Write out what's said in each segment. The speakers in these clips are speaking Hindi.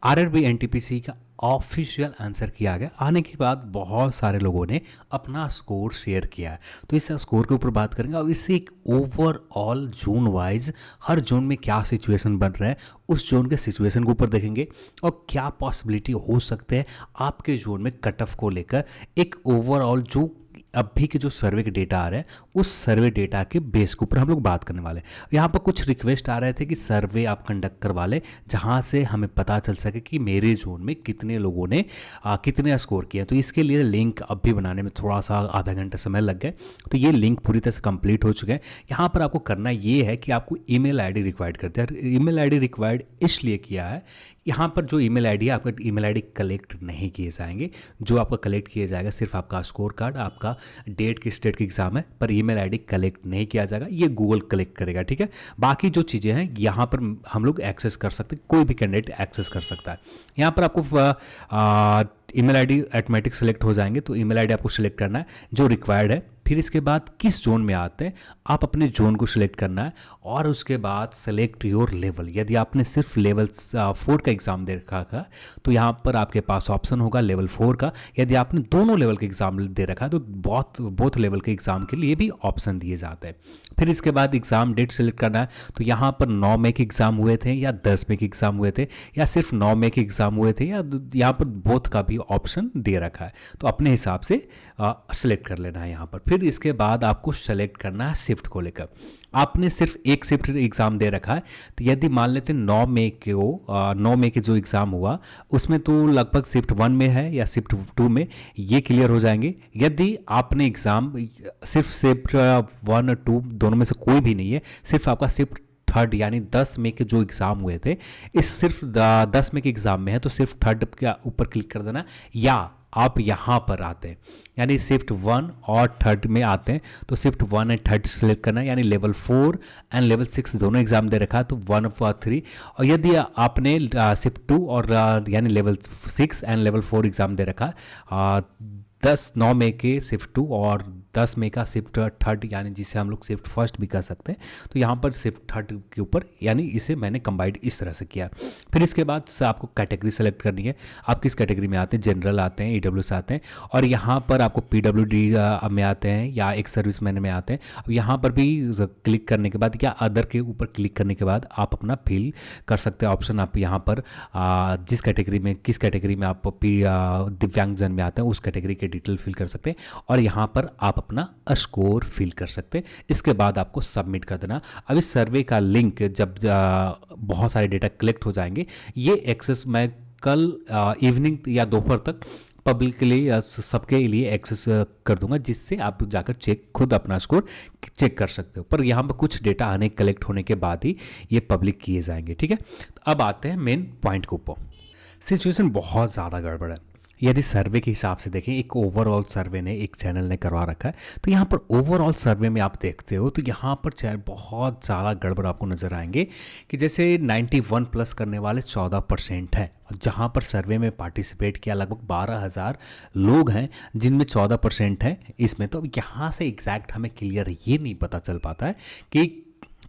आरआरबी एनटीपीसी का ऑफिशियल आंसर किया गया। आने के बाद बहुत सारे लोगों ने अपना स्कोर शेयर किया है, तो इस स्कोर के ऊपर बात करेंगे और इससे एक ओवरऑल जोन वाइज हर जोन में क्या सिचुएशन बन रहा है उस जोन के सिचुएशन के ऊपर देखेंगे और क्या पॉसिबिलिटी हो सकते हैं आपके जोन में कट ऑफ को लेकर। एक ओवरऑल जो अभी के जो सर्वे के डेटा आ रहे हैं उस सर्वे डेटा के बेस के ऊपर हम लोग बात करने वाले हैं। यहाँ पर कुछ रिक्वेस्ट आ रहे थे कि सर्वे आप कंडक्ट करवा लें जहाँ से हमें पता चल सके कि मेरे जोन में कितने लोगों ने कितने स्कोर किया। तो इसके लिए लिंक अभी बनाने में थोड़ा सा आधा घंटा समय लग गया, तो ये लिंक पूरी तरह से कंप्लीट हो चुके हैं। यहाँ पर आपको करना ये है कि आपको ईमेल आईडी रिक्वायर्ड करते हैं। ईमेल आईडी रिक्वायर्ड इसलिए किया है, यहाँ पर जो ईमेल आईडी है आपका ईमेल आईडी कलेक्ट नहीं किए जाएंगे। जो आपका कलेक्ट किया जाएगा सिर्फ आपका स्कोर कार्ड, आपका डेट किस डेट की एग्जाम है, पर ईमेल आईडी कलेक्ट नहीं किया जाएगा, ये गूगल कलेक्ट करेगा। ठीक है, बाकी जो चीज़ें हैं यहाँ पर हम लोग एक्सेस कर सकते हैं, कोई भी कैंडिडेट एक्सेस कर सकता है। यहाँ पर आपको ईमेल आईडी ऑटोमेटिक सेलेक्ट हो जाएंगे, तो ईमेल आईडी आपको सिलेक्ट करना है जो रिक्वायर्ड है। फिर इसके बाद किस जोन में आते हैं आप अपने जोन को सिलेक्ट करना है और उसके बाद सेलेक्ट योर लेवल। यदि आपने सिर्फ लेवल 4 का एग्ज़ाम दे रखा है तो यहाँ पर आपके पास ऑप्शन होगा लेवल 4 का। यदि आपने दोनों लेवल के एग्ज़ाम दे रखा है तो बोथ लेवल के एग्ज़ाम के लिए भी ऑप्शन दिए जाते हैं। फिर इसके बाद एग्ज़ाम डेट सेलेक्ट करना है, तो यहाँ पर 9 मई के एग्ज़ाम हुए थे या 10 मई के एग्ज़ाम हुए थे या सिर्फ 9 मई के एग्ज़ाम हुए थे, या यहाँ पर बोथ का भी ऑप्शन दे रखा है, तो अपने हिसाब से सेलेक्ट कर लेना है यहाँ पर। फिर इसके बाद आपको सेलेक्ट करना है शिफ्ट को लेकर। आपने सिर्फ एक शिफ्ट एग्ज़ाम दे रखा है, तो यदि मान लेते हैं 9 मई के जो एग्ज़ाम हुआ उसमें तो लगभग शिफ्ट 1 में है या शिफ्ट 2 में, ये क्लियर हो जाएंगे। यदि आपने एग्ज़ाम सिर्फ शिफ्ट 1 और 2 दोनों में से कोई भी नहीं है, सिर्फ आपका शिफ्ट 3rd यानी 10 मई के जो एग्ज़ाम हुए थे इस सिर्फ 10 मई के एग्ज़ाम में है, तो सिर्फ 3rd के ऊपर क्लिक कर देना। या आप यहाँ पर आते हैं यानी शिफ्ट 1 और 3rd में आते हैं, तो शिफ्ट 1 एंड 3rd सेलेक्ट करना है, यानी लेवल 4 एंड लेवल 6 दोनों एग्जाम दे रखा है तो 1 और 3। और यदि आपने शिफ्ट 2 और यानी लेवल 6 एंड लेवल 4 एग्जाम दे रखा है 9 मई के शिफ्ट 2 और 10 मई का शिफ्ट 3rd यानी जिसे हम लोग शिफ्ट 1st भी कर सकते हैं, तो यहाँ पर शिफ्ट 3rd के ऊपर यानी इसे मैंने कंबाइंड इस तरह से किया। फिर इसके बाद से आपको कैटेगरी सेलेक्ट करनी है, आप किस कैटेगरी में आते हैं, जनरल आते हैं, ईडब्ल्यूएस आते हैं, और यहाँ पर आपको पीडब्ल्यूडी में आते हैं या एक सर्विस मैन में आते हैं। अब यहाँ पर भी क्लिक करने के बाद या अदर के ऊपर क्लिक करने के बाद आप अपना फिल कर सकते हैं ऑप्शन। आप यहाँ पर जिस कैटेगरी में किस कैटेगरी में आप दिव्यांगजन में आते हैं उस कैटेगरी के डिटेल फिल कर सकते हैं और यहाँ पर आप अपना स्कोर फिल कर सकते हैं। इसके बाद आपको सबमिट कर देना। अब इस सर्वे का लिंक जब बहुत सारे डेटा कलेक्ट हो जाएंगे, ये एक्सेस मैं कल इवनिंग या दोपहर तक पब्लिक के लिए या सबके लिए एक्सेस कर दूंगा, जिससे आप जाकर खुद अपना स्कोर चेक कर सकते हो। पर यहाँ पर कुछ डेटा आने कलेक्ट होने के बाद ही ये पब्लिक किए जाएंगे। ठीक है, तो अब आते हैं मेन पॉइंट के ऊपर। सिचुएशन बहुत ज़्यादा गड़बड़ है। यदि सर्वे के हिसाब से देखें, एक ओवरऑल सर्वे ने एक चैनल ने करवा रखा है, तो यहाँ पर ओवरऑल सर्वे में आप देखते हो तो यहाँ पर बहुत ज़्यादा गड़बड़ आपको नज़र आएंगे कि जैसे 91 प्लस करने वाले 14% हैं, जहाँ पर सर्वे में पार्टिसिपेट किया लगभग 12,000 लोग हैं जिनमें 14% है इसमें। तो यहाँ से एग्जैक्ट हमें क्लियर ये नहीं पता चल पाता है कि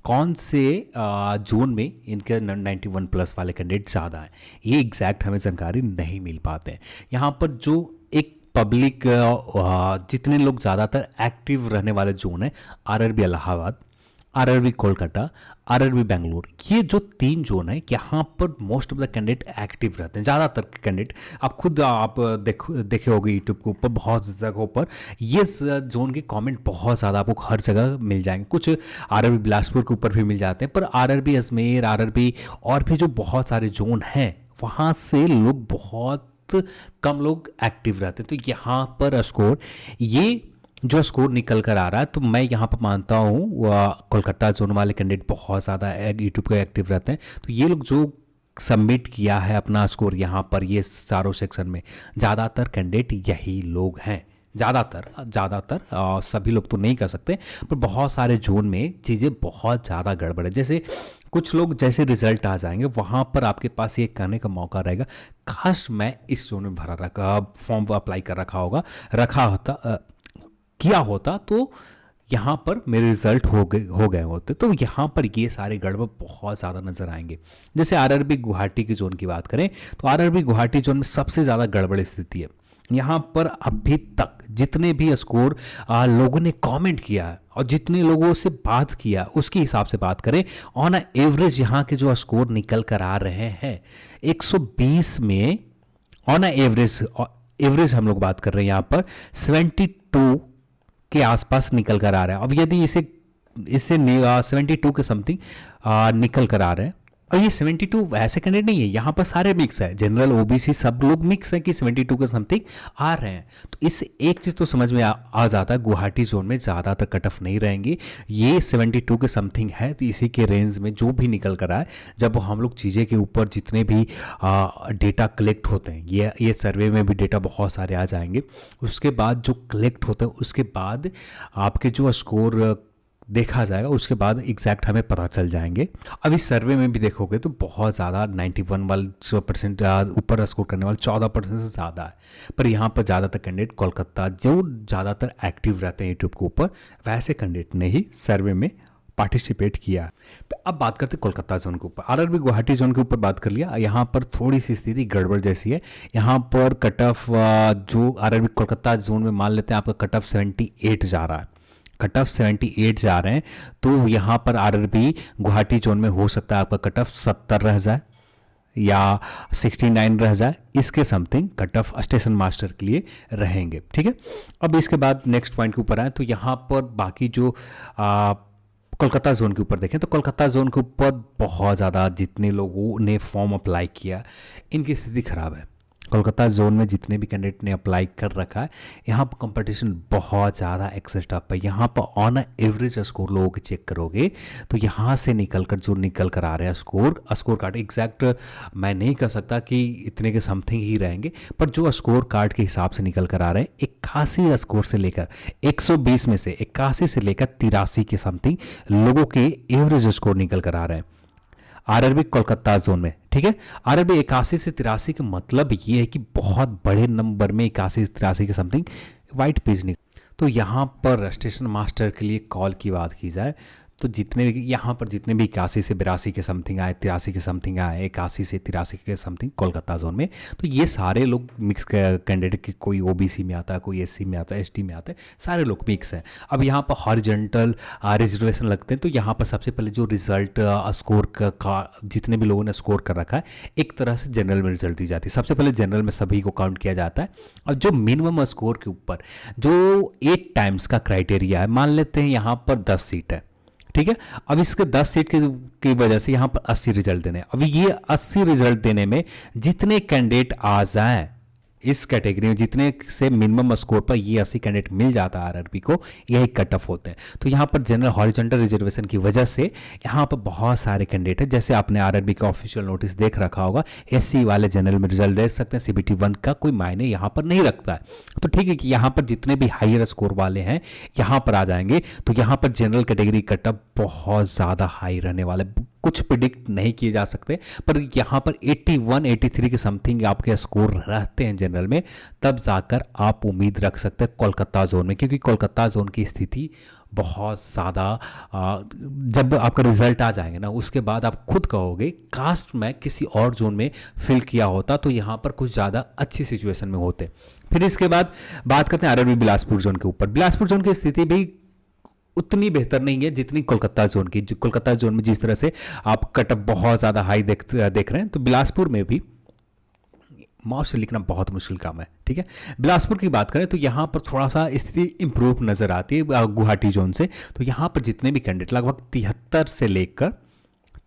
कौन से जोन में इनके 91 प्लस वाले कैंडिडेट ज़्यादा हैं, ये एग्जैक्ट हमें जानकारी नहीं मिल पाते हैं। यहाँ पर जो एक पब्लिक जितने लोग ज़्यादातर एक्टिव रहने वाले जोन है, RRB Allahabad, RRB Kolkata, RRB Bengaluru, ये जो 3 जोन है यहाँ पर most of the candidate active रहते हैं। ज़्यादातर कैंडिडेट आप खुद देखे होंगे यूट्यूब के ऊपर बहुत जगहों पर ये जोन के कमेंट बहुत ज़्यादा आपको हर जगह मिल जाएंगे। कुछ आरआरबी बिलासपुर के ऊपर भी मिल जाते हैं, पर आरआरबी अजमेर, आरआरबी और भी जो बहुत सारे जोन हैं वहाँ से लोग बहुत कम लोग एक्टिव रहते हैं। तो यहाँ पर स्कोर ये जो स्कोर निकल कर आ रहा है, तो मैं यहाँ पर मानता हूँ कोलकाता जोन वाले कैंडिडेट बहुत ज़्यादा यूट्यूब पे एक्टिव रहते हैं। तो ये लोग जो सबमिट किया है अपना स्कोर यहाँ पर ये चारों सेक्शन में, ज़्यादातर कैंडिडेट यही लोग हैं। ज़्यादातर सभी लोग तो नहीं कर सकते, पर बहुत सारे जोन में चीज़ें बहुत ज़्यादा गड़बड़ है। जैसे कुछ लोग जैसे रिजल्ट आ जाएंगे वहाँ पर आपके पास ये कहने का मौका रहेगा, काश मैं इस जोन में फॉर्म अप्लाई कर किया होता तो यहाँ पर मेरे रिजल्ट हो गए होते, तो यहाँ पर ये सारे गड़बड़ बहुत ज़्यादा नजर आएंगे। जैसे आरआरबी गुवाहाटी की जोन की बात करें तो आरआरबी गुवाहाटी जोन में सबसे ज़्यादा गड़बड़ स्थिति है। यहाँ पर अभी तक जितने भी स्कोर लोगों ने कमेंट किया है और जितने लोगों से बात किया उसके हिसाब से बात करें, ऑन एवरेज यहाँ के जो स्कोर निकल कर आ रहे हैं 120 में, ऑन एवरेज एवरेज हम लोग बात कर रहे हैं यहाँ पर 72 के आसपास निकल कर आ रहा है। अब यदि इसे इससे 72 के समथिंग निकल कर आ रहे हैं, और ये 72 वैसे कैंडिडेट नहीं है, यहाँ पर सारे मिक्स है, जनरल ओबीसी सब लोग मिक्स है कि 72 के समथिंग आ रहे हैं। तो इससे एक चीज़ तो समझ में आ जाता है, गुवाहाटी जोन में ज़्यादातर कट ऑफ नहीं रहेंगे, ये 72 के समथिंग है। तो इसी के रेंज में जो भी निकल कर आए, जब हम लोग चीज़ें के ऊपर जितने भी डेटा कलेक्ट होते हैं, ये सर्वे में भी डेटा बहुत सारे आ जाएंगे, उसके बाद जो कलेक्ट होते हैं उसके बाद आपके जो स्कोर देखा जाएगा, उसके बाद एग्जैक्ट हमें पता चल जाएंगे। अब इस सर्वे में भी देखोगे तो बहुत ज़्यादा 91% ऊपर स्कोर करने वाले 14% से ज़्यादा है। पर यहाँ पर ज़्यादातर कैंडिडेट कोलकाता जो ज़्यादातर एक्टिव रहते हैं यूट्यूब के ऊपर, वैसे कैंडिडेट ने ही सर्वे में पार्टिसिपेट किया। अब बात करते हैं कोलकाता जोन के ऊपर। आरआरबी गुवाहाटी जोन के ऊपर बात कर लिया, यहाँ पर थोड़ी सी स्थिति गड़बड़ जैसी है। यहाँ पर कट ऑफ जो आरआरबी कोलकाता जोन में मान लेते हैं आपका कट ऑफ 78 जा रहा है, कट ऑफ 78 जा रहे हैं, तो यहाँ पर आरआरबी गुवाहाटी जोन में हो सकता है आपका कट ऑफ 70 रह जाए या 69 रह जाए, इसके something cut off station master के लिए रहेंगे। ठीक है, अब इसके बाद नेक्स्ट पॉइंट के ऊपर आए तो यहाँ पर बाकी जो कोलकाता जोन के ऊपर देखें तो कोलकाता जोन के ऊपर बहुत ज़्यादा जितने लोगों ने फॉर्म अप्लाई किया इनकी स्थिति खराब है। कोलकाता जोन में जितने भी कैंडिडेट ने अप्लाई कर रखा है, यहाँ पर कंपटीशन बहुत ज़्यादा एक्सेस टफ है। यहाँ पर ऑन एवरेज स्कोर लोगों के चेक करोगे तो यहाँ से निकल कर आ रहे हैं स्कोर कार्ड एग्जैक्ट मैं नहीं कह सकता कि इतने के समथिंग ही रहेंगे, पर जो स्कोर कार्ड के हिसाब से निकल कर आ रहे हैं 81 स्कोर से लेकर 120 में से 81 से लेकर 83 के समथिंग लोगों के एवरेज स्कोर निकल कर आ रहे हैं आरआरबी कोलकाता जोन में। ठीक है, आरआरबी 81 से 83 का मतलब ये है कि बहुत बड़े नंबर में 81 से 83 के समथिंग वाइट पेज निकल। तो यहाँ पर स्टेशन मास्टर के लिए कॉल की बात की जाए तो जितने भी यहाँ पर जितने भी 81 से 82 के समथिंग आए, 83 के समथिंग आए, 81 से 83 के समथिंग कोलकाता जोन में, तो ये सारे लोग मिक्स कैंडिडेट के, कोई ओबीसी में आता है, कोई एससी में आता है, एसटी में आता है, सारे लोग मिक्स हैं। अब यहाँ पर हॉरिजॉन्टल रिजर्वेशन लगते हैं, तो यहाँ पर सबसे पहले जो रिजल्ट स्कोर का जितने भी लोगों ने स्कोर कर रखा है एक तरह से जनरल में रिजल्ट दी जाती है। सबसे पहले जनरल में सभी को काउंट किया जाता है, और जो मिनिमम स्कोर के ऊपर जो 8 टाइम्स का क्राइटेरिया है, मान लेते हैं यहाँ पर 10 सीट है। ठीक है, अब इसके 10 सीट की वजह से यहाँ पर 80 रिजल्ट देने। अब ये 80 रिजल्ट देने में जितने कैंडिडेट आ जाएं इस कैटेगरी में, जितने से मिनिमम स्कोर पर ये 80 कैंडिडेट मिल जाता है आरआरबी को, यही कट ऑफ होते हैं। तो यहाँ पर जनरल हॉरिजॉन्टल रिजर्वेशन की वजह से यहाँ पर बहुत सारे कैंडिडेट हैं। जैसे आपने आरआरबी का ऑफिशियल नोटिस देख रखा होगा, एससी वाले जनरल में रिजल्ट दे सकते हैं, सीबीटी 1 का कोई मायने यहाँ पर नहीं रखता है। तो ठीक है कि यहाँ पर जितने भी हायर स्कोर वाले हैं यहाँ पर आ जाएंगे, तो यहाँ पर जनरल कैटेगरी कट ऑफ बहुत ज़्यादा हाई रहने वाले, कुछ प्रिडिक्ट नहीं किए जा सकते, पर यहाँ पर 81 83 के समथिंग आपके स्कोर रहते हैं जनरल में, तब जाकर आप उम्मीद रख सकते हैं कोलकाता जोन में, क्योंकि कोलकाता जोन की स्थिति बहुत ज़्यादा जब आपका रिजल्ट आ जाएंगे ना उसके बाद आप खुद कहोगे कास्ट में किसी और जोन में फिल किया होता तो यहाँ पर कुछ ज़्यादा अच्छी सिचुएशन में होते। फिर इसके बाद बात करते हैं आरआरबी बिलासपुर जोन के ऊपर। बिलासपुर जोन की स्थिति भी उतनी बेहतर नहीं है जितनी कोलकाता जोन की। कोलकाता जोन में जिस तरह से आप कट ऑफ बहुत ज़्यादा हाई देख रहे हैं, तो बिलासपुर में भी माउस से लिखना बहुत मुश्किल काम है। ठीक है, बिलासपुर की बात करें तो यहाँ पर थोड़ा सा स्थिति इंप्रूव नज़र आती है गुवाहाटी जोन से। तो यहाँ पर जितने भी कैंडिडेट लगभग 73 से लेकर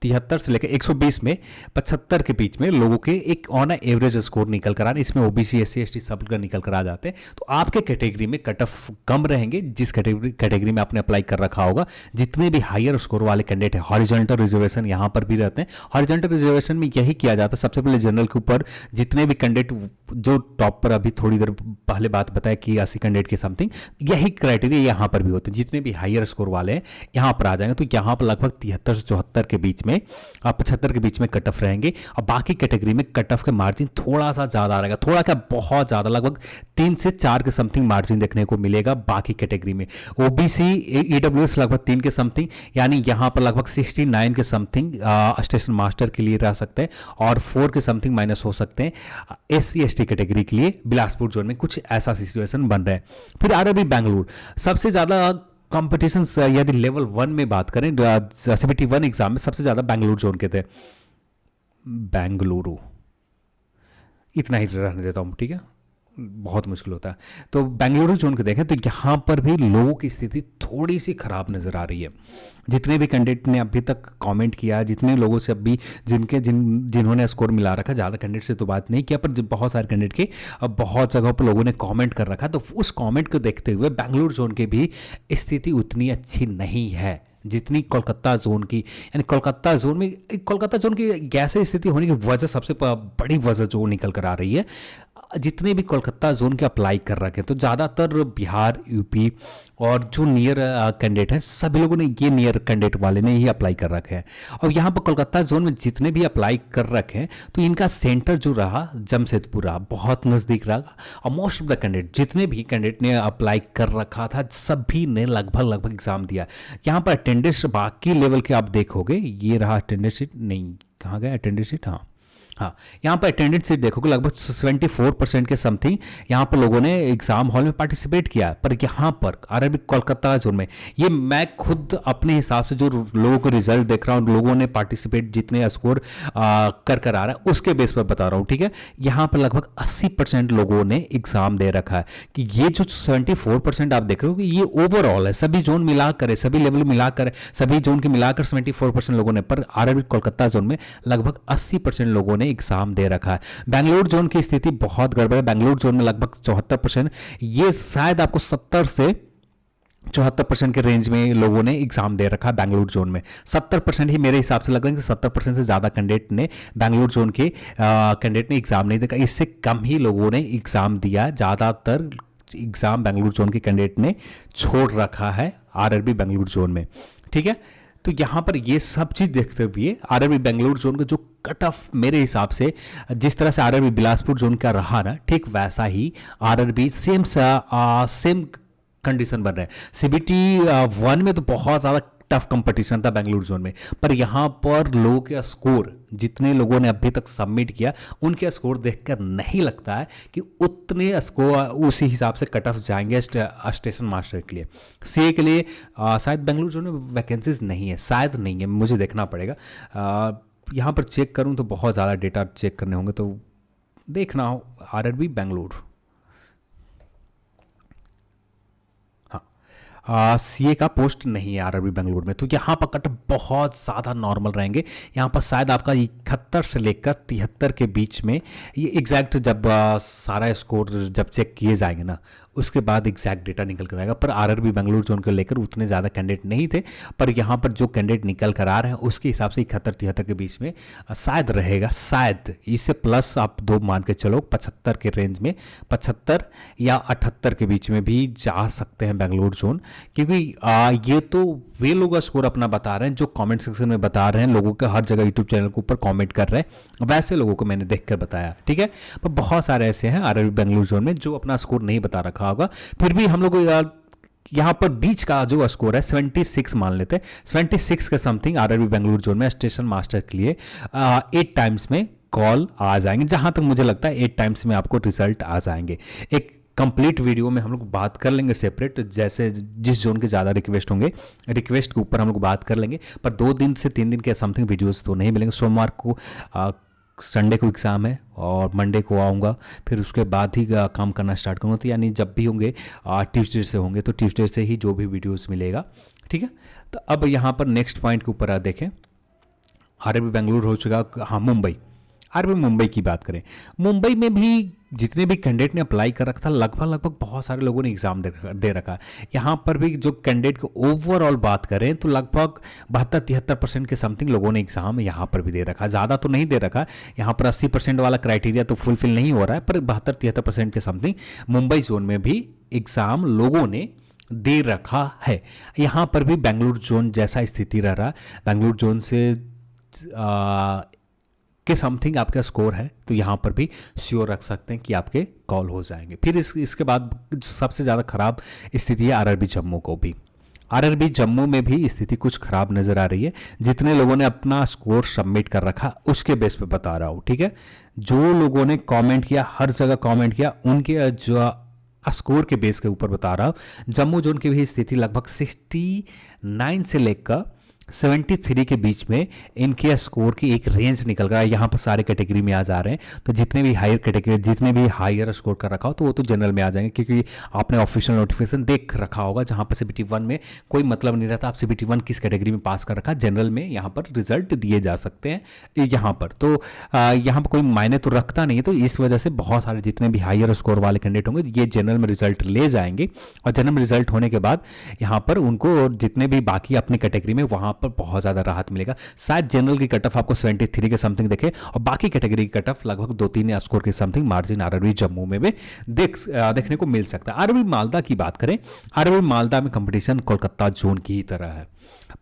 120 में 75 के बीच में लोगों के एक ऑन एवरेज स्कोर निकल कर आ रहे हैं। इसमें ओबीसी एससी एसटी सब का निकल कर आ जाते हैं। तो आपके कैटेगरी में कट ऑफ कम रहेंगे, जिस कैटेगरी में आपने अप्लाई कर रखा होगा। जितने भी हायर स्कोर वाले कैंडिडेट है, हॉरिजॉन्टल रिजर्वेशन यहाँ पर भी रहते हैं। हॉरिजॉन्टल रिजर्वेशन में यही किया जाता है, सबसे पहले जनरल के ऊपर जितने भी कैंडिडेट जो टॉप पर अभी थोड़ी देर पहले बात बताया कि 80 कैंडिडेट के समथिंग, यही क्राइटेरिया यहाँ पर भी होते हैं। जितने भी हायर स्कोर वाले हैं यहाँ पर आ जाएंगे, तो यहाँ पर लगभग 73 से 74 के बीच में, 75 के बीच में कट ऑफ रहेंगे। और बाकी कैटेगरी में कट ऑफ का मार्जिन थोड़ा सा ज़्यादा रहेगा, थोड़ा क्या बहुत ज़्यादा, लगभग 3 से 4 के समथिंग मार्जिन देखने को मिलेगा बाकी कैटेगरी में। ओबीसी ईडब्ल्यूएस लगभग 3 के समथिंग, यानी यहाँ पर लगभग 69 के समथिंग स्टेशन मास्टर के लिए रह सकते हैं, और 4 के समथिंग माइनस हो सकते हैं एससी एसटी कैटेगरी के लिए बिलासपुर जोन में। कुछ ऐसा सिचुएशन बन रहा है। फिर आरआरबी बेंगलुरु, सबसे ज़्यादा कंपटीशन यदि लेवल 1 में बात करें, सीबीटी 1 एग्जाम में सबसे ज़्यादा बेंगलुरु जोन के थे। बेंगलुरु इतना ही रहने देता हूँ, ठीक है, बहुत मुश्किल होता है। तो बेंगलुरु जोन को देखें तो यहाँ पर भी लोगों की स्थिति थोड़ी सी खराब नज़र आ रही है। जितने भी कैंडिडेट ने अभी तक कमेंट किया, जितने लोगों से अभी जिन्होंने स्कोर मिला रखा, ज़्यादा कैंडिडेट से तो बात नहीं किया, पर बहुत सारे कैंडिडेट के अब बहुत जगहों पर लोगों ने कमेंट कर रखा, तो उस कमेंट को देखते हुए बेंगलुरु जोन की भी स्थिति उतनी अच्छी नहीं है जितनी कोलकाता जोन की। यानी कोलकाता जोन की कैसे स्थिति होने की वजह, सबसे बड़ी वजह जो निकल कर आ रही है, जितने भी कोलकाता जोन के अप्लाई कर रखे हैं, तो ज़्यादातर बिहार, यूपी और जो नियर कैंडिडेट हैं, सभी लोगों ने ये नियर कैंडिडेट वाले ने ही अप्लाई कर रखे हैं। और यहाँ पर कोलकाता जोन में जितने भी अप्लाई कर रखे हैं, तो इनका सेंटर जो रहा जमशेदपुर रहा, बहुत नज़दीक रहा। और मोस्ट ऑफ द कैंडिडेट, जितने भी कैंडिडेट ने अप्लाई कर रखा था, सभी ने लगभग एग्जाम दिया। यहाँ पर अटेंडेंस बाकी लेवल के आप देखोगे, ये रहा अटेंडेंस शीट, नहीं कहाँ गया अटेंडेंस शीट, हाँ यहाँ पर अटेंडेंस सीट देखोगे लगभग 74% के समथिंग यहाँ पर लोगों ने एग्जाम हॉल में पार्टिसिपेट किया। पर यहाँ पर आरआरबी कोलकाता जोन में, ये मैं खुद अपने हिसाब से जो लोगों को रिजल्ट देख रहा हूँ, लोगों ने पार्टिसिपेट जितने स्कोर कर आ रहा है उसके बेस पर बता रहा हूँ, ठीक है। यहाँ पर लगभग 80% लोगों ने एग्जाम दे रखा है। कि ये जो 74% आप देख रहे हो कि ये ओवरऑल है, सभी जोन मिलाकर है, सभी लेवल मिलाकर है, सभी जोन के मिलाकर 74% लोगों ने। पर आरआरबी कोलकाता जोन में लगभग 80% लोगों ने एग्जाम दे रखा है। बेंगलुरु जोन की स्थिति बहुत गड़बड़ है। बेंगलुरु जोन में लगभग 74%, ये शायद आपको 70 से 74% के रेंज में लोगों ने एग्जाम दे रखा है बेंगलुरु जोन में। 70% ही मेरे हिसाब से लग रहा है कि 70% से ज़्यादा कैंडिडेट ने बेंगलुरु जोन के कैंडिडेट ने एग्जाम नहीं दिया, इससे कम ही लोगों ने एग्जाम दिया। ज़्यादातर एग्जाम बेंगलुरु जोन के कैंडिडेट ने छोड़ रखा है आरआरबी बेंगलुरु जोन में, ठीक है। तो यहाँ पर ये सब चीज़ देखते हुए आरआरबी बेंगलुरु जोन का जो कट ऑफ मेरे हिसाब से, जिस तरह से आरआरबी बिलासपुर जोन का रहा ना, ठीक वैसा ही आरआरबी सेम कंडीशन बन रहा है। सीबीटी 1 में तो बहुत ज़्यादा टफ कंपटीशन था बेंगलुरु जोन में, पर यहाँ पर लोगों के स्कोर, जितने लोगों ने अभी तक सबमिट किया, उनके स्कोर देखकर नहीं लगता है कि उतने स्कोर उसी हिसाब से कट ऑफ जाएंगे स्टेशन मास्टर के लिए। सीए के लिए शायद बेंगलुरु जोन में वैकेंसीज नहीं है, शायद नहीं है, मुझे देखना पड़ेगा। यहाँ पर चेक करूँ तो बहुत ज़्यादा डेटा चेक करने होंगे, तो देखना हो आरआरबी बेंगलुरु। सीए का पोस्ट नहीं है आरआरबी बेंगलुरु में, तो यहाँ पर कट बहुत ज़्यादा नॉर्मल रहेंगे। यहाँ पर शायद आपका 71 से लेकर 73 के बीच में, ये एग्जैक्ट जब सारा स्कोर जब चेक किए जाएंगे ना, उसके बाद एग्जैक्ट डेटा निकल कर आएगा। पर आरआरबी बेंगलुरु जोन को लेकर उतने ज़्यादा कैंडिडेट नहीं थे, पर यहाँ पर जो कैंडिडेट निकल कर आ रहे हैं उसके हिसाब से 71-73 के बीच में शायद रहेगा। शायद इससे प्लस आप 2 मान के चलो, 75 के रेंज में, 75 या 78 के बीच में भी जा सकते हैं बेंगलुरु जोन। क्योंकि ये तो वे लोग स्कोर अपना बता रहे हैं जो कमेंट सेक्शन में बता रहे हैं, लोगों के हर जगह यूट्यूब चैनल के ऊपर कमेंट कर रहे हैं, वैसे लोगों को मैंने देखकर बताया, ठीक है। पर बहुत सारे ऐसे हैं आरआरबी बेंगलुरु जोन में जो अपना स्कोर नहीं बता रखा होगा। फिर भी हम लोग यहाँ पर बीच का जो स्कोर है 76 मान लेते हैं, 76 के समथिंग आरआरबी बेंगलुरु जोन में स्टेशन मास्टर के लिए 8 टाइम्स में कॉल आ जाएंगे। जहां तक मुझे लगता है 8 टाइम्स में आपको रिजल्ट आ जाएंगे। एक कंप्लीट वीडियो में हम लोग बात कर लेंगे सेपरेट, जैसे जिस जोन के ज़्यादा रिक्वेस्ट होंगे, रिक्वेस्ट के ऊपर हम लोग बात कर लेंगे। पर 2 दिन से 3 दिन के समथिंग वीडियोस तो नहीं मिलेंगे। सोमवार को संडे को एग्ज़ाम है और मंडे को आऊँगा, फिर उसके बाद ही काम करना स्टार्ट करूँगा। तो यानी जब भी होंगे ट्यूसडे से होंगे, तो ट्यूसडे से ही जो भी वीडियोस मिलेगा, ठीक है। तो अब यहाँ पर नेक्स्ट पॉइंट के ऊपर देखें, आरआरबी बेंगलुरु हो चुका, हाँ मुंबई। आरबी मुंबई की बात करें, मुंबई में भी जितने भी कैंडिडेट ने अप्लाई कर रखा था लगभग बहुत सारे लोगों ने एग्ज़ाम दे रखा है। यहाँ पर भी जो कैंडिडेट को ओवरऑल बात करें तो लगभग 72-73% के समथिंग लोगों ने एग्ज़ाम यहाँ पर भी दे रखा है। ज़्यादा तो नहीं दे रखा, यहाँ पर 80% वाला क्राइटेरिया तो फुलफिल नहीं हो रहा है, पर 72-73% के समथिंग मुंबई जोन में भी एग्ज़ाम लोगों ने दे रखा है। यहाँ पर भी बेंगलुरु जोन जैसा स्थिति रह रहा है, बेंगलुरु जोन से के समथिंग आपका स्कोर है तो यहाँ पर भी श्योर रख सकते हैं कि आपके कॉल हो जाएंगे। फिर इसके बाद सबसे ज़्यादा ख़राब स्थिति है आरआरबी जम्मू को भी। आरआरबी जम्मू में भी स्थिति कुछ ख़राब नज़र आ रही है। जितने लोगों ने अपना स्कोर सबमिट कर रखा उसके बेस पे बता रहा हूँ, ठीक है। जो लोगों ने कमेंट किया, हर जगह कमेंट किया, उनके जो स्कोर के बेस के ऊपर बता रहा हूँ। जम्मू जोन की भी स्थिति लगभग 69 से लेकर 73 के बीच में इनके स्कोर की एक रेंज निकल रहा है। यहाँ पर सारे कैटेगरी में आ जा रहे हैं, तो जितने भी हायर कैटेगरी, जितने भी हायर स्कोर कर रखा हो तो वो तो जनरल में आ जाएंगे, क्योंकि आपने ऑफिशियल नोटिफिकेशन देख रखा होगा जहाँ पर सीबीटी 1 में कोई मतलब नहीं रहता आप सीबीटी 1 किस कैटेगरी में पास कर रखा, जनरल में यहाँ पर रिजल्ट दिए जा सकते हैं यहाँ पर। तो यहाँ पर कोई मायने तो रखता नहीं है, तो इस वजह से बहुत सारे जितने भी हायर स्कोर वाले कैंडिडेट होंगे ये जनरल में रिजल्ट ले जाएंगे, और जनरल में रिजल्ट होने के बाद यहाँ पर उनको जितने भी बाकी अपनी कैटेगरी में वहाँ पर बहुत ज़्यादा राहत मिलेगा। शायद जनरल की कट ऑफ आपको 73 के समथिंग देखे, और बाकी कैटेगरी की कट ऑफ लगभग 2-3 स्कोर के समथिंग मार्जिन आरआरबी जम्मू में भी देखने को मिल सकता है। आरआरबी मालदा की बात करें, आरआरबी मालदा में कंपटीशन कोलकाता जोन की ही तरह है,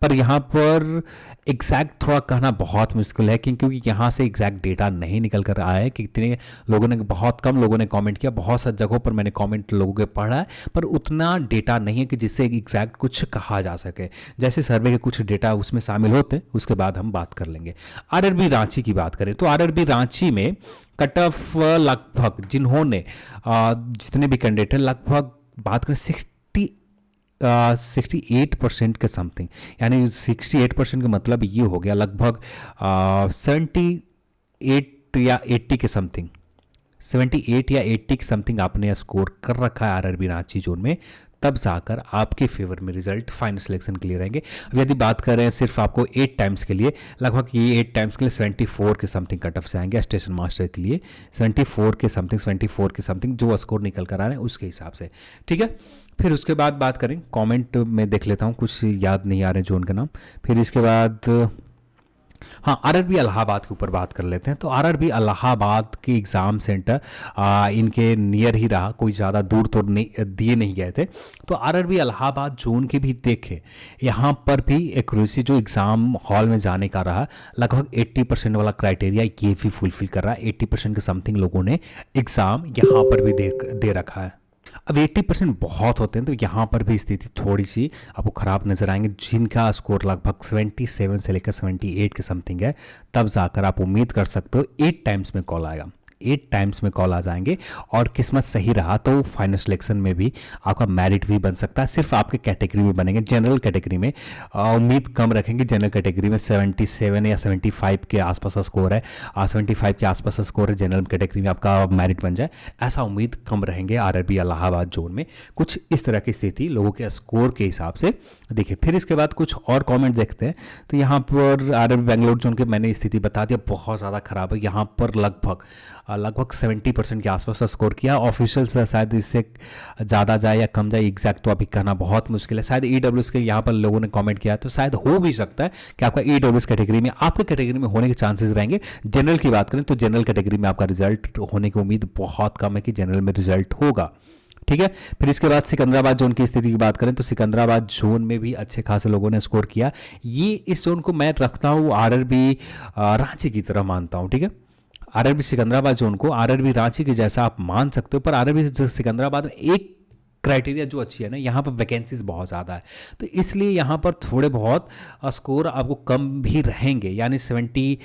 पर यहाँ पर एग्जैक्ट थोड़ा कहना बहुत मुश्किल है, क्योंकि यहाँ से एग्जैक्ट डेटा नहीं निकल कर आया है कि कितने लोगों ने, बहुत कम लोगों ने कमेंट किया, बहुत सारी जगहों पर मैंने कमेंट लोगों के पढ़ा है, पर उतना डेटा नहीं है कि जिससे एग्जैक्ट कुछ कहा जा सके। जैसे सर्वे के कुछ डेटा उसमें शामिल होते उसके बाद हम बात कर लेंगे। आरआरबी रांची की बात करें तो आरआरबी रांची में कट ऑफ लगभग जिन्होंने जितने भी कैंडिडेट हैं लगभग बात करें 68% के समथिंग, यानी 68% का मतलब ये हो गया लगभग 78 या 80 के समथिंग, 78 या 80 के समथिंग आपने स्कोर कर रखा है आरआरबी रांची जोन में, तब जाकर आपके फेवर में रिजल्ट फाइनल सिलेक्शन के लिए रहेंगे। अब यदि बात करें सिर्फ आपको 8 टाइम्स के लिए, लगभग ये 8 टाइम्स के लिए 74 के समथिंग कट ऑफ से आएंगे स्टेशन मास्टर के लिए, 74 के समथिंग जो स्कोर निकल कर आ रहे हैं उसके हिसाब से, ठीक है। फिर उसके बाद बात करें, कमेंट में देख लेता हूँ, कुछ याद नहीं आ रहे जोन का नाम। फिर इसके बाद हाँ, आरआरबी इलाहाबाद के ऊपर बात कर लेते हैं। तो आरआरबी इलाहाबाद के एग्ज़ाम सेंटर इनके नियर ही रहा, कोई ज़्यादा दूर तो नहीं दिए नहीं गए थे। तो आरआरबी इलाहाबाद जोन के भी देखे, यहाँ पर भी एक्यूरेसी जो एग्ज़ाम हॉल में जाने का रहा लगभग 80% वाला क्राइटेरिया ये भी फुलफिल कर रहा है। 80% के समथिंग लोगों ने एग्ज़ाम यहाँ पर भी दे रखा है। अब 80% बहुत होते हैं, तो यहाँ पर भी स्थिति थोड़ी सी आपको ख़राब नज़र आएंगे। जिनका स्कोर लगभग 77 से लेकर 78 के समथिंग है, तब जाकर आप उम्मीद कर सकते हो 8 टाइम्स में कॉल आएगा, 8 टाइम्स में कॉल आ जाएंगे। और किस्मत सही रहा तो फाइनल सिलेक्शन में भी आपका मेरिट भी बन सकता है। सिर्फ आपके कैटेगरी में बनेंगे, जनरल कैटेगरी में उम्मीद कम रखेंगे। जनरल कैटेगरी में 77 या 75 के आसपास स्कोर है, 75 के आसपास स्कोर है, जनरल कैटेगरी में आपका मेरिट बन जाए, ऐसा उम्मीद कम रहेंगे आरआरबी इलाहाबाद जोन में। कुछ इस तरह की स्थिति लोगों के स्कोर के हिसाब से देखिए। फिर इसके बाद कुछ और कॉमेंट देखते हैं। तो यहाँ पर आरआरबी बेंगलोर जोन के मैंने स्थिति बता दिया, बहुत ज़्यादा खराब है। यहाँ पर लगभग 70% के आसपास स्कोर किया। ऑफिशियल से शायद इससे ज़्यादा जाए या कम जाए, एग्जैक्ट तो अभी कहना बहुत मुश्किल है। शायद ईडब्ल्यूएस के यहाँ पर लोगों ने कमेंट किया, तो शायद हो भी सकता है कि आपका ईडब्ल्यूएस कैटेगरी में, आपके कैटेगरी में होने के चांसेस रहेंगे। जनरल की बात करें तो जनरल कैटेगरी में आपका रिजल्ट होने की उम्मीद बहुत कम है कि जनरल में रिजल्ट होगा, ठीक है। फिर इसके बाद सिकंदराबाद जोन की स्थिति की बात करें तो सिकंदराबाद जोन में भी अच्छे खासे लोगों ने स्कोर किया। ये इस जोन को मैं रखता हूँ आरआरबी रांची की तरह मानता हूँ, ठीक है। आरआरबी सिकंदराबाद जोन को आरआरबी रांची के जैसा आप मान सकते हो, पर आरआरबी सिकंदराबाद में एक क्राइटेरिया जो अच्छी है ना, यहाँ पर वैकेंसीज बहुत ज़्यादा है, तो इसलिए यहाँ पर थोड़े बहुत स्कोर आपको कम भी रहेंगे, यानी 70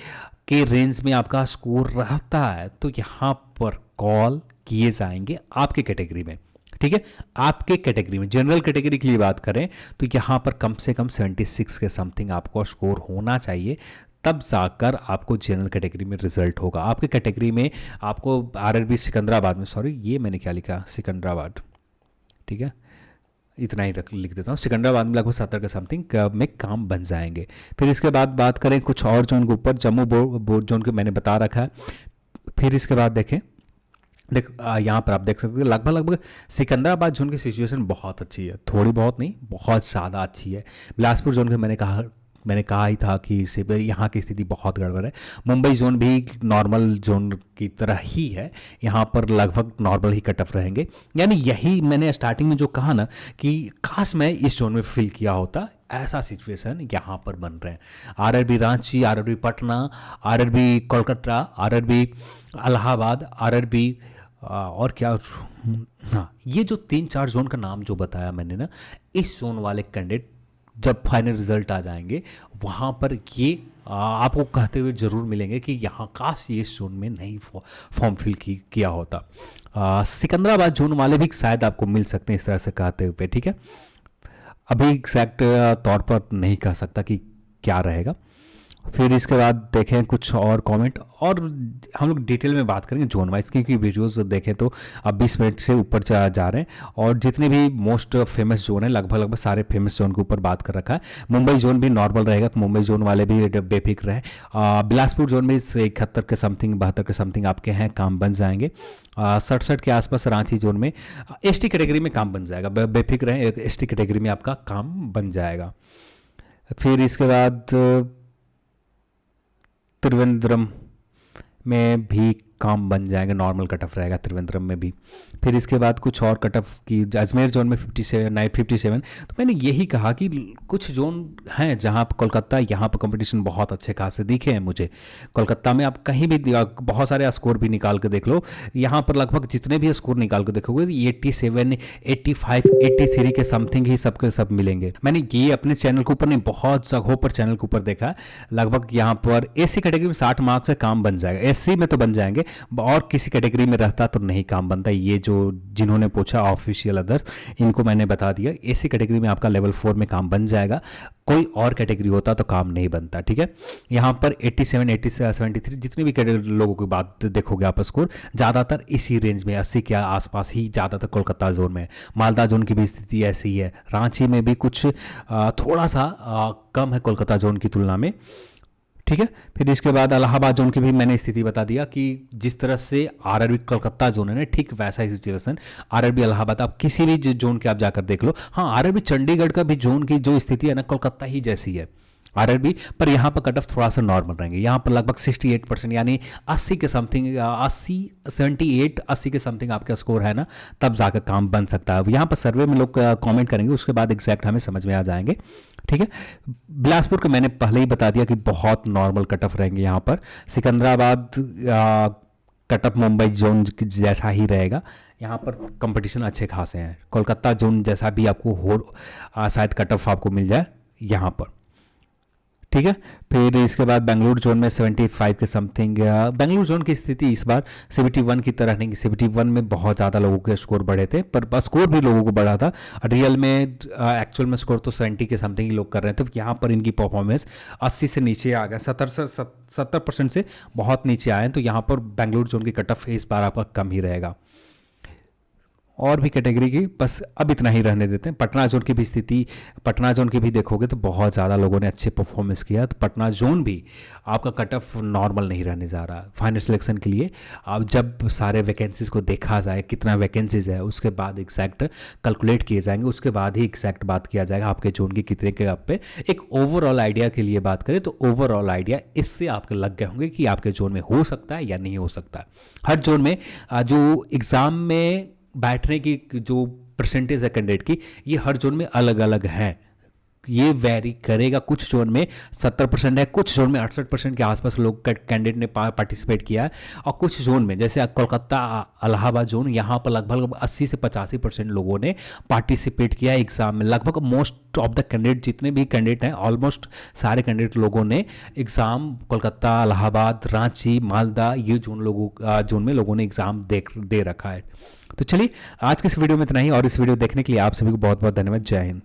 के रेंज में आपका स्कोर रहता है, तो यहाँ पर कॉल किए जाएंगे आपके कैटेगरी में, ठीक है। आपके कैटेगरी में जनरल कैटेगरी के लिए बात करें तो यहाँ पर कम से कम 76 के समथिंग आपको स्कोर होना चाहिए, तब जाकर आपको जनरल कैटेगरी में रिजल्ट होगा। आपके कैटेगरी में आपको आरआरबी सिकंदराबाद में, सॉरी ये मैंने क्या लिखा, सिकंदराबाद, ठीक है, इतना ही लिख देता हूँ। सिकंदराबाद में लगभग 70 के समथिंग में काम बन जाएंगे। फिर इसके बाद बात करें कुछ और जोन के ऊपर, जम्मू बोर्ड जोन के मैंने बता रखा है। फिर इसके बाद देखें, यहाँ पर आप देख सकते हैं लगभग सिकंदराबाद जोन की सिचुएशन बहुत अच्छी है, थोड़ी बहुत नहीं बहुत ज़्यादा अच्छी है। बिलासपुर जोन के मैंने कहा ही था कि यहाँ की स्थिति बहुत गड़बड़ है। मुंबई जोन भी नॉर्मल जोन की तरह ही है, यहाँ पर लगभग नॉर्मल ही कट ऑफ रहेंगे। यानी यही मैंने स्टार्टिंग में जो कहा ना कि काश मैं इस जोन में फिल किया होता, ऐसा सिचुएशन यहाँ पर बन रहे हैं। RRB Ranchi, RRB Patna, RRB Kolkata, RRB Allahabad, RRB और क्या, हाँ ये जो 3-4 जोन का नाम जो बताया मैंने ना, इस जोन वाले कैंडिडेट जब फाइनल रिजल्ट आ जाएंगे वहाँ पर ये आपको कहते हुए ज़रूर मिलेंगे कि यहाँ काश ये इस जोन में नहीं फॉर्म फिल किया होता। सिकंदराबाद जोन वाले भी शायद आपको मिल सकते हैं इस तरह से कहते हुए, ठीक है। अभी एग्जैक्ट तौर पर नहीं कह सकता कि क्या रहेगा। फिर इसके बाद देखें कुछ और कमेंट, और हम लोग डिटेल में बात करेंगे जोन वाइज, क्योंकि वीडियोस देखें तो अब 20 मिनट से ऊपर जा रहे हैं, और जितने भी मोस्ट फेमस जोन है लगभग सारे फेमस जोन के ऊपर बात कर रखा है। मुंबई जोन भी नॉर्मल रहेगा, मुंबई जोन वाले भी बेफिक्र हैं। बिलासपुर जोन में 71 के समथिंग 72 के समथिंग आपके हैं, काम बन जाएंगे। 67 के आसपास रांची जोन में एसटी कैटेगरी में काम बन जाएगा, बेफिक्र रहें, एसटी कैटेगरी में आपका काम बन जाएगा। फिर इसके बाद त्रिवेंद्रम में भी काम बन जाएंगे, नॉर्मल कट ऑफ रहेगा त्रिवेंद्रम में भी। फिर इसके बाद कुछ और कट ऑफ की, अजमेर जोन में 57। तो मैंने यही कहा कि कुछ जोन हैं जहां पर कोलकाता, यहाँ पर कंपटीशन बहुत अच्छे खासे दिखे हैं मुझे। कोलकाता में आप कहीं भी बहुत सारे स्कोर भी निकाल के देख लो, यहाँ पर लगभग जितने भी स्कोर निकाल के देखोगे 87, 85, 83 के समथिंग ही सबके सब मिलेंगे। मैंने ये अपने चैनल के ऊपर नहीं, बहुत जगहों पर चैनल के ऊपर देखा। लगभग यहाँ पर एससी कैटेगरी में 60 मार्क्स से काम बन जाएगा, एससी में तो बन जाएंगे, और किसी कैटेगरी में रहता तो नहीं काम बनता। ये जो जिन्होंने पूछा ऑफिशियल अदर्स, इनको मैंने बता दिया, एसी कैटेगरी में आपका लेवल 4 में काम बन जाएगा, कोई और कैटेगरी होता तो काम नहीं बनता, ठीक है। यहाँ पर 87, 73 जितने भी कैटेगरी लोगों की बात देखोगे आप स्कोर ज़्यादातर इसी रेंज में 80 के आसपास ही ज़्यादातर कोलकाता जोन में है। मालदा जोन की भी स्थिति ऐसी ही है, रांची में भी कुछ थोड़ा सा कम है कोलकाता जोन की तुलना में, ठीक है। फिर इसके बाद इलाहाबाद जोन की भी मैंने स्थिति बता दिया कि जिस तरह से आरआरबी कोलकाता जोन है ना, ठीक वैसा ही सिचुएशन आरआरबी इलाहाबाद, आप किसी भी जोन के आप जाकर देख लो। हाँ, आरआरबी चंडीगढ़ का भी जोन की जो स्थिति है ना, कोलकाता ही जैसी है आरआरबी, पर यहाँ पर कट ऑफ थोड़ा सा नॉर्मल रहेंगे। यहाँ पर लगभग 68% यानी 80 के समथिंग, 78, 80 के समथिंग आपका स्कोर है ना, तब जाकर काम बन सकता है। यहाँ पर सर्वे में लोग कमेंट करेंगे, उसके बाद एग्जैक्ट हमें समझ में आ जाएंगे, ठीक है। बिलासपुर को मैंने पहले ही बता दिया कि बहुत नॉर्मल कट ऑफ रहेंगे यहाँ पर। Secunderabad cut off Mumbai zone जैसा ही रहेगा, यहाँ पर कंपटीशन अच्छे खासे हैं। कोलकाता जोन जैसा भी आपको हो शायद कट ऑफ आपको मिल जाए यहाँ पर, ठीक है। फिर इसके बाद बेंगलुरु जोन में 75 के समथिंग। बेंगलुरु जोन की स्थिति इस बार 71 की तरह नहीं, 71 में बहुत ज़्यादा लोगों के स्कोर बढ़े थे, पर स्कोर भी लोगों को बढ़ा था। रियल में एक्चुअल में स्कोर तो 70 के समथिंग ही लोग कर रहे थे। तो यहाँ पर इनकी परफॉर्मेंस 80 से नीचे आ गया, 70% से बहुत नीचे आए हैं। तो यहाँ पर बेंगलुरु जोन की कट ऑफ इस बार आपका कम ही रहेगा। और भी कैटेगरी की बस अब इतना ही रहने देते हैं। पटना जोन की भी स्थिति, पटना जोन की भी देखोगे तो बहुत ज़्यादा लोगों ने अच्छे परफॉर्मेंस किया। तो पटना जोन भी आपका कट ऑफ नॉर्मल नहीं रहने जा रहा फाइनल सिलेक्शन के लिए। अब जब सारे वैकेंसीज़ को देखा जाए, कितना वैकेंसीज है, उसके बाद एग्जैक्ट कैलकुलेट किए जाएंगे, उसके बाद ही एग्जैक्ट बात किया जाएगा आपके जोन की कितने के आप पे। एक ओवरऑल आइडिया के लिए बात करें तो ओवरऑल आइडिया इससे आपके लग गए होंगे कि आपके जोन में हो सकता है या नहीं हो सकता है। हर जोन में जो एग्ज़ाम में बैठने की जो परसेंटेज है कैंडिडेट की, ये हर जोन में अलग अलग है, ये वेरी करेगा। कुछ जोन में 70% है, कुछ जोन में 68% के आसपास लोग कैंडिडेट ने पार्टिसिपेट किया है, और कुछ जोन में जैसे कोलकाता इलाहाबाद जोन, यहाँ पर लगभग 80 से 85% लोगों ने पार्टिसिपेट किया एग्जाम में। लगभग मोस्ट ऑफ द कैंडिडेट, जितने भी कैंडिडेट हैं, ऑलमोस्ट सारे कैंडिडेट लोगों ने एग्ज़ाम कोलकाता, इलाहाबाद, रांची, मालदा, ये जोन में लोगों ने एग्ज़ाम दे रखा है। तो चलिए आज के इस वीडियो में इतना ही, और इस वीडियो देखने के लिए आप सभी को बहुत बहुत धन्यवाद। जय हिंद।